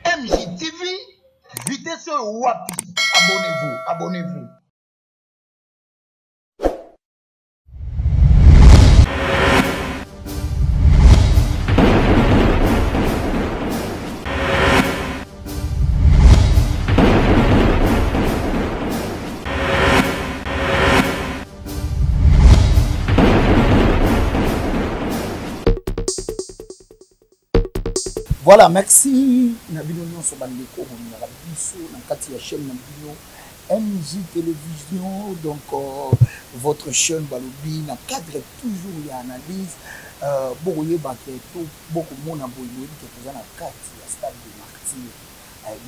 MJTV, vitesse wapi. Abonnez-vous, abonnez-vous. Voilà, merci. Nabino sur Bandeko, on a biso, na kati ya chaîne Nabino, MJ Télévision, donc votre chaîne Balobi, na cadre toujours il y a analyse. Beaucoup de gens beaucoup de monde qui sont na kati ya stade de Martyr.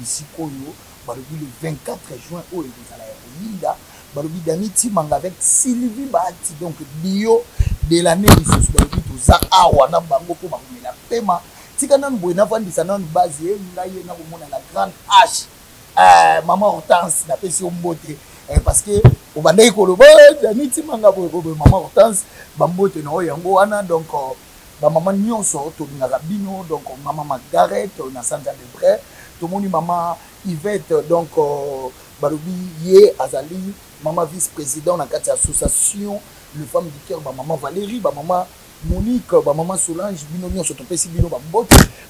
Ici Koyo, Balobi le 24 juin, où il est à la Linda, Balobi Daniti Manga avec Sylvie Bati, donc bio de l'année, Balobi tout ça, Awana Bango pour la paiement. Si on a une base, la grande H, maman Hortense, n'a pas si on beauté. Parce que, au bandai kolobo, maman Hortense, bambote no yango ana donc maman nyonso to ngabino donc maman Margaret na Sandra Lebré, tout le monde maman Yvette donc Balobi Ye Azali, maman vice-président dans la association le femme du cœur, maman Valérie, maman Monique, maman Solange, bino sur ton PC bino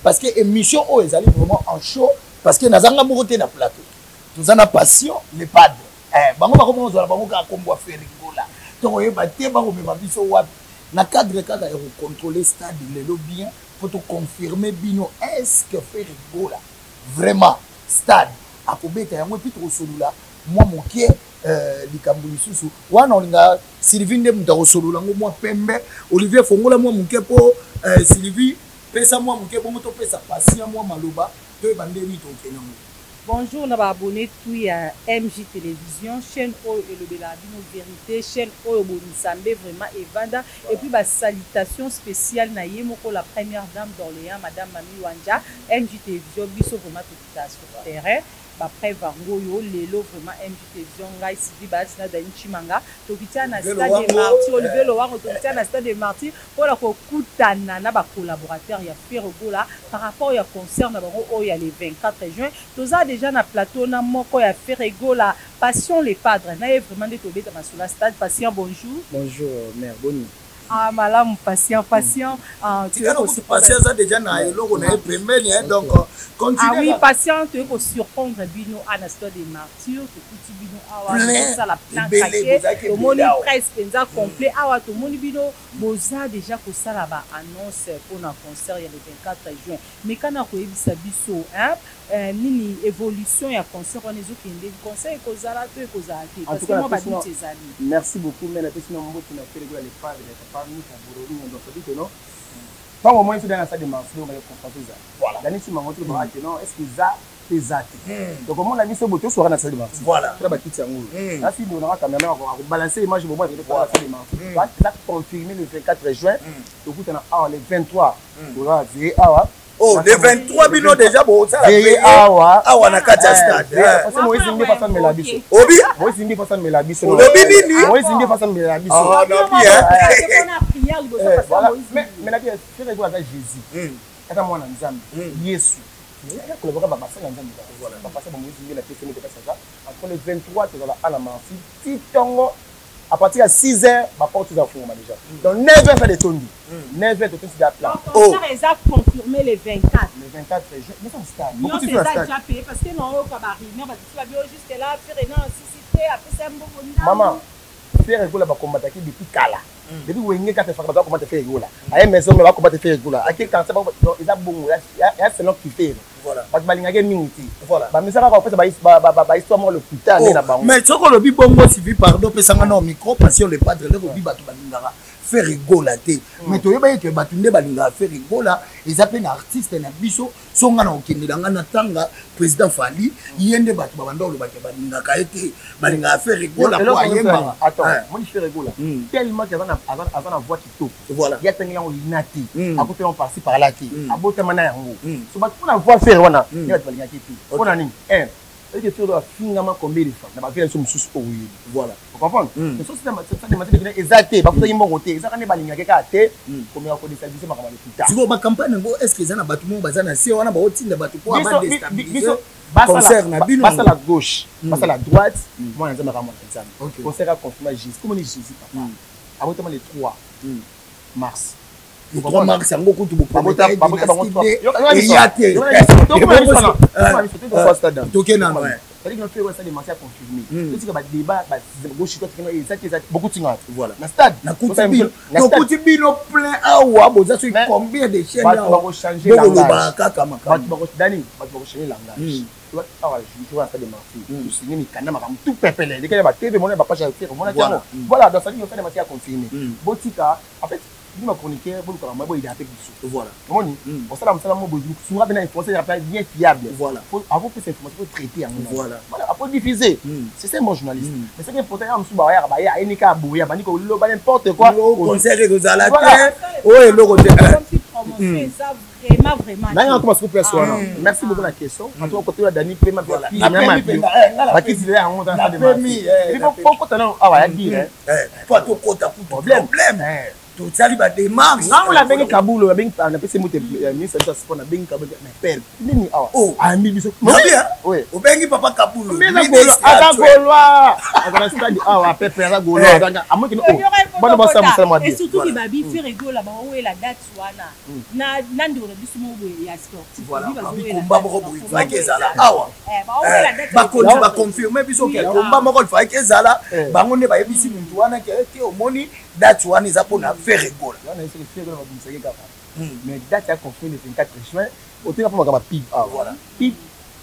parce que émission oh ils allaient vraiment en show parce que nazanga moroté na plateau. Nous en a passion les padres. Bango bako mo zola bango ka kombo faire rigola. To yeba te bango me biso wapi. Na cadre kaka ya contrôler stade lelo bien pour te confirmer bino est-ce que faire rigola vraiment stade akobeta yango puis to solula moi mon pied likambo lisusu wana olinga Sylvie nde muta kosolola ngo moi pembe Olivier Fongola moi muke po Sylvie pesa moi muke po moto pesa patient moi maloba to bandeli to kenango. Bonjour, on va abonner tout à MJ Télévision, chaîne O et le Belabino Vérité, chaîne O Bonisambe, vraiment Evanda. Et puis, bah, salutations spéciales Naïmo pour la première dame d'Orléans, Madame Mami Wanja, MJ Télévision, Bisso vraiment tout sur terrain. Après Vangoyo, Lelo, vraiment MJ Télévision, Ngai Sidi Batina Dani Chimanga, Tokitia na Stade des Martyrs, Olivier Loire, Tokitia na Stade des Martyrs, pour la Koutana, na ba collaborateur, il y a Ferrogola, par rapport à concert, il y a les 24 juin, tous a déjà na plateau, na moko, il y a Ferrogola, Passion les padres, na vraiment des tobés dans la stade, Patient, bonjour. Bonjour, mère, bonne nuit. Ah, madame, patient. Patient, ça déjà na hello, on est premier, donc continue. Ah oui, patient, tu es surprendre Bino à la stade des Martyrs, tu es Bino à ça la plan craqué, tout le monde presque complet. Ah, tout le monde Bino, boza déjà que ça là-bas annonce pour un concert il y a le 24 juin. Mais quand on a eu ça biso, hein, nini évolution ya concert on est qui des conseils que ça là tu es cause parce que moi ba dit tes amis. Merci beaucoup, mais la personne mbo qui n'a fait les pas parmi ta bourreau donc ça dit que non. Pas au moins il faut dans la salle de marché on va comprendre ça. Voilà. Dani si maman tu va que non, est-ce que ça pesate. Donc comment on a mis ce boto sur la salle de marché. Voilà. Très bas petit yango. Là si nous on a caméra on va balancer l'image au moment de la salle de marché. Ça confirmer le 24 juin. Donc on a le 23 on va dire oh, les 23 bino déjà bon ça la paye awa na kati stade. Parce que moi zindi façon me la biso. Obi? Moi zindi façon me la biso. Obi nini? Moi zindi façon me la biso. Ah non bien. On a prière le bossa parce que mais la bien c'est quoi avec Jésus. Ata mwana nzambe. Yesu. Ya kolobaka ba pasa na nzambe. Voilà. Ba pasa ba moi zindi la pese ne pas ça. Entre le 23 tu vas à la marché. Titongo à partir de 6 h, ma porte est ouverte déjà. Donc 9 h, ça détonne. 9 h, tout est à plat. Donc, ça les a confirmé les 24. Les 24, mais ça, c'est non, c'est ça déjà payé. Parce que non, on va arriver. Tu vas bien juste là, faire une nécessité. Après, c'est un bon bonheur. Maman, faire un peu la combattre depuis Kala. Depuis où il y a 4 fois, comment te faire rigoler. À une maison, on va combattre faire rigoler. À quel temps, il a bon, il y a un qui fait. Voilà. Parce que il y a une minute. Voilà. Mais ça va en fait, histoire moi le putain. Mais tu vois le bibongo civil pardon, pesanga na micro parce que le padre le bibatu balingara faire rigoler. Mais tu vois que batunde balingara faire rigoler, ils appellent artiste na biso songa na okende danga na tanga président Fali yende batu babando le batu balingaka été balingara faire rigoler pour ayemba. Attends, moi je fais rigoler. Tellement que avant la voix qui tourne. Voilà. Il y a tellement on l'inati. À côté on passe par là qui. À bout de mana yango. So batu na voix faire wana. Il va balinga qui. On a ni et que faire finalement combien de fois na ba vient sur sous au oui voilà vous comprenez mais ça c'est des matériaux exacté ba futa yimbo côté ça quand ba linga keka te combien ko déstabiliser makama le puta siko ba campagne ngo est-ce que ezana batu mo bazana si wana ba otinda batu ko ba déstabiliser concert na bino basa la gauche basa la droite moi nza makama nzambe concert a confirmé Jésus comme on dit Jésus papa abotement le 3 mars. Le 3 mars, c'est beaucoup de beaucoup ma chroniqueur bon comme moi il est avec du voilà moni on ça la mo bozu souvent bien influencé bien fiable voilà faut avoir plus d'informations pour traiter en voilà après diffuser c'est ça mon journaliste mais c'est important am suba ya enika boya bani ko lo ba n'importe quoi au concert que za la terre ouais lo côté ça vraiment na comment se personne merci beaucoup la question en tout côté la Dani paiement la qui dit en montant ça de il faut côté non ah ouais dire faut to kota problème tout ça ba démarche non la bengi kabulo la bengi na pese mote ministre ça sport na bengi kabulo na père nini awa oh ami biso bien oui o bengi papa kabulo ata golwa ata stade awa pepe ata golwa ata amaki no bana ba sa musala et surtout ki babi faire rigola ba o la date wana na ndiro biso mo ya sportif voilà combat moko boy va kezala awa ba o la date ba confirmer biso ke combat moko va kezala bango ne ba yebisi muntu wana ke omoni date wana eza pona faire rigola wana ese faire rigola ba bisaki kaka mais date a confirmé le 24 juin au teka pour makaba pib ah voilà pib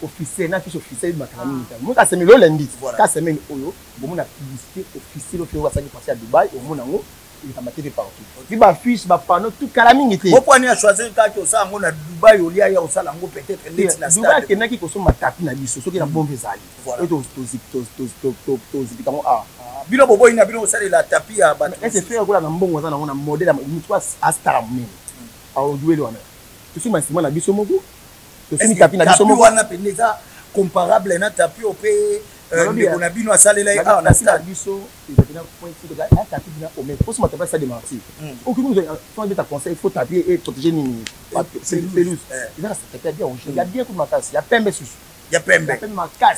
officiel na fiche officielle makanani mo ka semaine le lundi ka semaine oyo bomo na publicité officielle au fait wasaki passer à Dubaï au mona ngo il va mettre partout si ba fiche ba panneau tout kala mingi te opwani a choisir ka ki osala ngo na Dubaï olia ya osala ngo peut-être net na stade Dubaï ke naki ko so matapi na biso soki na bombe zali et to zipikango ah bino bobo ina bino osala la tapis ya ba ese faire kola na mbongo za na ngo na modèle mutu astar men au duel wana tu ma sima na biso moko to simi tapis na biso moko wana peneza comparable na tapis au pe on a bino asalela ah na stade biso il y a point de la tapis na au mais faut se mettre ça de martyr aucun nous faut de ta conseil il faut tapis et protéger ni c'est pelouse il va se taper bien il y a bien coup de matas il y a pembe sous il y a pembe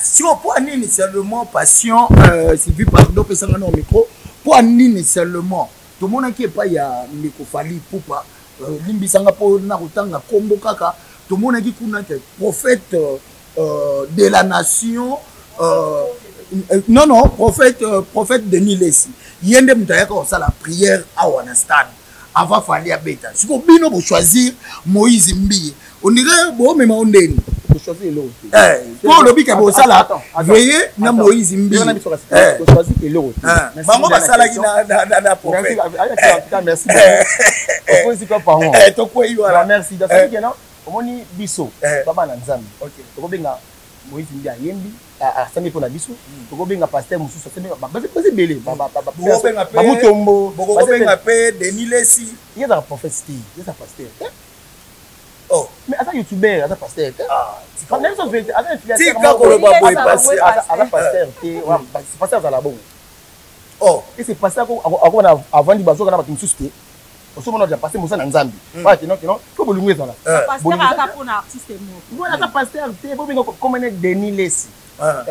si on peut nini seulement passion Sylvie pardon pesanga au micro pour nini seulement tout le monde qui est pas il y a Ndeko Fally Ipupa limbisanga po na kutanga kombo kaka tout le monde qui kuna te prophète de la nation non prophète Denis Lessi yende mutayaka osala prière à wana stade avant Fally abeta siko bino bo choisir Moïse Mbiye on dirait bo mema ondeni bo choisir l'autre pour le bika bo sala veiller na Moïse Mbiye bo choisir l'autre bango basala ki na prophète merci on peut quoi par to ko yiwa merci dans ce qui non omoni biso baba na nzambe OK to benga Moïse Mbiye yembi asangi pona biso to benga pasteur mususu asangi ba belé ba mutombo ba benga pe Denis Lessi il y a un prophète il y a un pasteur oh mais attends youtubeur attends pasteur quand même ça fait attends influenceur comment ko ba boy passer attends pasteur c'est pasteur za la bon oh et c'est pasteur ko avant di bazo kana ba mususu te oso mona ja passer musa na nzambi ba non faut bolungwe za la pasteur aka pona artiste mo voilà attends pasteur te bo benga comme Denis Lessi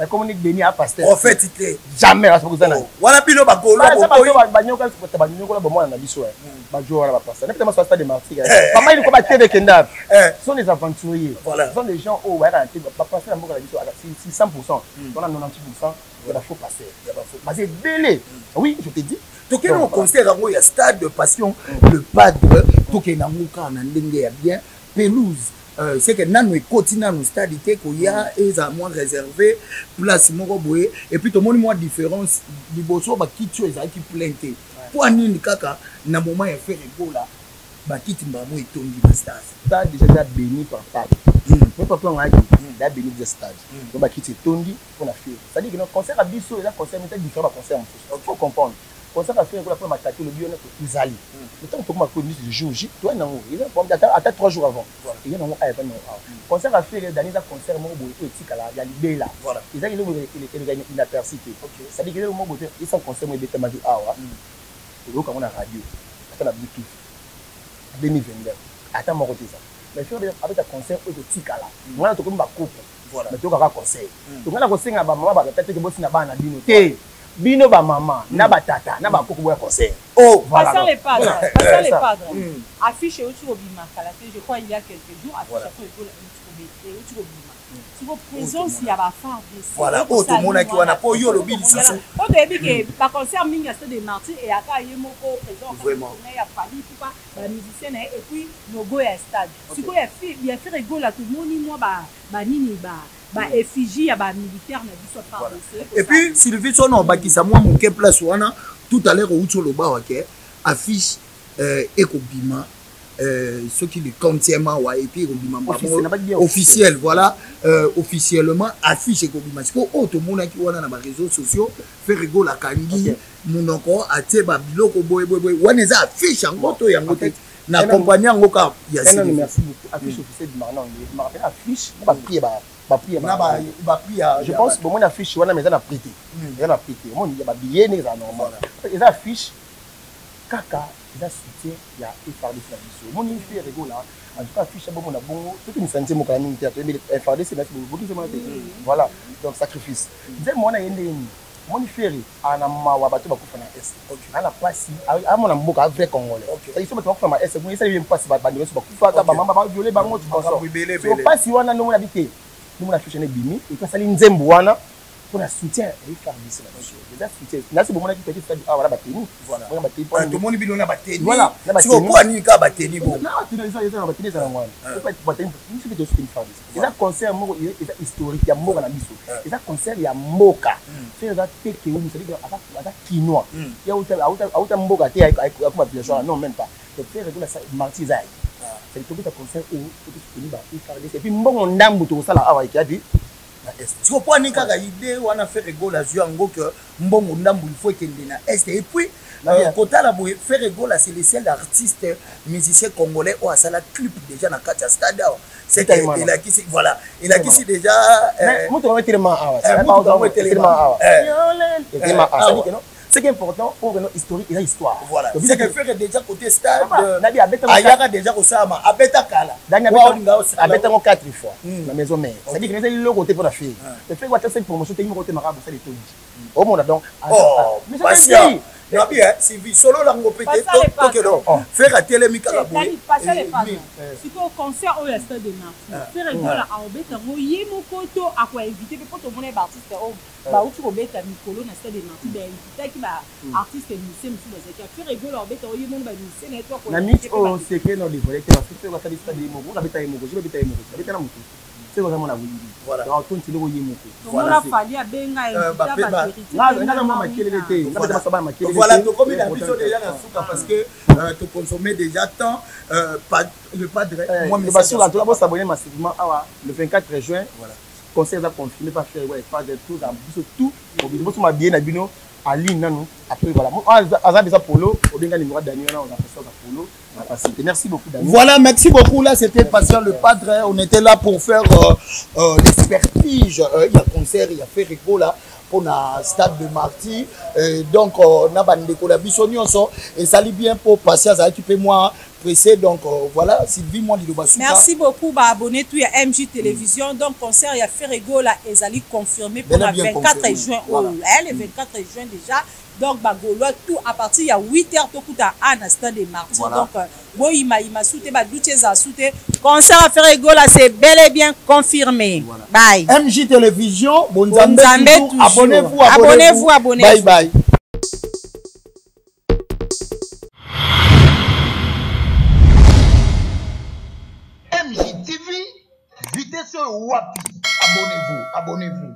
comme Denis a pasteur prophète te jamais à ce que ça na wana pino ba golo ba nyoka ba nyoka ba mona na biso ba jo wala ba pasteur peut-être ma stade de Martinique pas il ko ba TV Kenda sont des aventuriers sont des gens au ouais ba pasteur na mboka na biso si 100% on a 90% il va faut passer mais c'est belé oui je te dis to ke no concert ngo ya stade de passion le padre to ke na nguka na ndenge ya bien pelouse c'est que nanu ekoti nanu stade te ko ya eza moins réservé place moko boye et puis to moni moi différence liboso ba kitio eza ki plainte pour nini kaka na moment ya faire rigola ba kiti mbamo etongi ba stade déjà béni par pape mais papa on a dit da béni de stade donc ba kiti etongi pour na faire c'est à dire que notre concert à biso eza concert mais différent concert en faut comprendre concert à faire pour la première match le bio na Izali le temps pour ma connu le jour J toi na il attends 3 jours avant il y a non pas non concert à faire dernier concert mo boy etika la ya libela voilà ils a il inapercité ça dit que le mo boy il sans concert mo beta ma di awa et donc on a radio attends la Bluetooth 2022 attends mon côté ça mais faire avec un concert etika la moi to ko ba coupe voilà mais to ka concert to ngala ko singa ba mama ba tete ke bosi na bana bino te bino ba maman na ba tata na ba koko boya concert oh voilà passant les padres affiche au bima je crois il y a quelques jours affiche au bima si vos présence il y a ba phare voilà oh tout monde qui wana po yo lobi lisusu on début que ba concert mingi Stade des Martyrs et aka yemoko présent vraiment il y a famille pourquoi ba musicien et puis logo ya stade si quoi il y a fait rigolo tout le monde moi ba nini ba effigie ya ba militaire na biso par et puis Sylvie sono bakisa moi mon ke place wana tout à l'heure au loba OK affiche ekobima ce qui le quantièmement ouais et puis ekobima officiel voilà officiellement affiche ekobima parce que auto mona ki wana na ba réseaux sociaux fait rigolo kangi munoko ateba biloko boy wana za affiche yango to yango te na compagnie yango ka ya Sylvie merci beaucoup affiche officielle de Marnon il m'a rappelé affiche ba prier je pense que mon affiche wana mais na prêté na prêté mon il y a billet ne ça normal les affiches kaka ils soutien il y a FRDC la biso mon il fait rigolo en tout cas affiche bon na bon tout une santé mon quand même FRDC c'est beaucoup voilà donc sacrifice dès mon na yende mon ferry ana mawa bato bakufa na est ana pasi a mon mboka vrai congolais ça il faut bato bakufa na est vous ça bien pasi ba bande bakufa ka ba mama ba violer bango tu penses so pasi wana no na bité nous avons fait bimi et puis ça l'inzembo wana pour la soutien et faire d'ici la chose déjà soutien là c'est bon on a dit petit stade ah voilà bateni voilà on a bateni tout le monde bino na bateni voilà si on quoi ni ka bateni bon non tu les gens bateni ça moi pas bateni ni c'est de ce qu'il fait et là concert mo et historique ya mboka na biso et là concert ya mboka c'est ça teke ou c'est dire ata kinois ya auta mboka te akuma bien non même pas c'est faire que ça martizai c'est tout un concert où tout est disponible et puis mbongo ndambu to sala awa ikadi na est tu comprends ni kaka idée wana faire rigolo la yango que mbongo ndambu il faut kende na est et puis kota la boye faire rigolo c'est le seul artiste musicien congolais ou à sala clip déjà na katia stade c'est il a qui voilà il a qui déjà moto va tellement awa c'est important pour que notre historique et histoire voilà c'est que faire déjà côté stade ayaka déjà au sama abeta kala abeta 4 fois la maison mère c'est dire que c'est le côté pour la fille le fait quoi cette promotion t'es côté marabout ça les tout au monde donc mais c'est non bien Sylvie solo la ngo pété to que non faire à télé kala boy passer les pas si au concert au Stade des Martyrs faire rigolo à obeta mo yemoko to akwa inviter pour tout monde artiste au ba uti obeta mikolo na Stade des Martyrs ben inviter qui ba artiste musicien musu bazaki faire rigolo obeta yemoko ba musicien na to ko na mix au secret no les volets que fait quoi ça Stade des Martyrs na beta yemoko je beta yemoko beta na mutu c'est quoi ça mon avis voilà donc tout le yemoko voilà fali abenga inviter ba vérité na ma kelele te na beta ba ma kelele voilà donc comme il a besoin déjà dans souka parce que tu consommer déjà tant le padre moi mais sur la toi s'abonner massivement le 24 juin voilà conseil va confirmer pas faire ouais pas de tout dans tout au biso ma bien na bino ali nanu après voilà moi azab déjà polo au benga numéro Daniel on a fait ça polo merci beaucoup Daniel voilà merci beaucoup là c'était Patient le padre on était là pour faire l'expertise il y a concert il y a fait rigolo là pour la Stade de Martyrs donc na bande ko la biso nyonso et ça li bien pour Patient ça occupé moi pressé donc voilà Sylvie moi liloba suka merci beaucoup ba abonné tout ya MJ Télévision donc concert il y a fait rigolo là et ça li confirmé pour le 24 juin le 24 juin déjà donc bagolo tout à partir il y a 8h to kuta à Stade des Martyrs donc boyima soute ba ducheza soute concert à faire rigolo là c'est bel et bien confirmé bye MJ Télévision bonzambe abonnez-vous bye bye MJ TV vitesse wapi abonnez-vous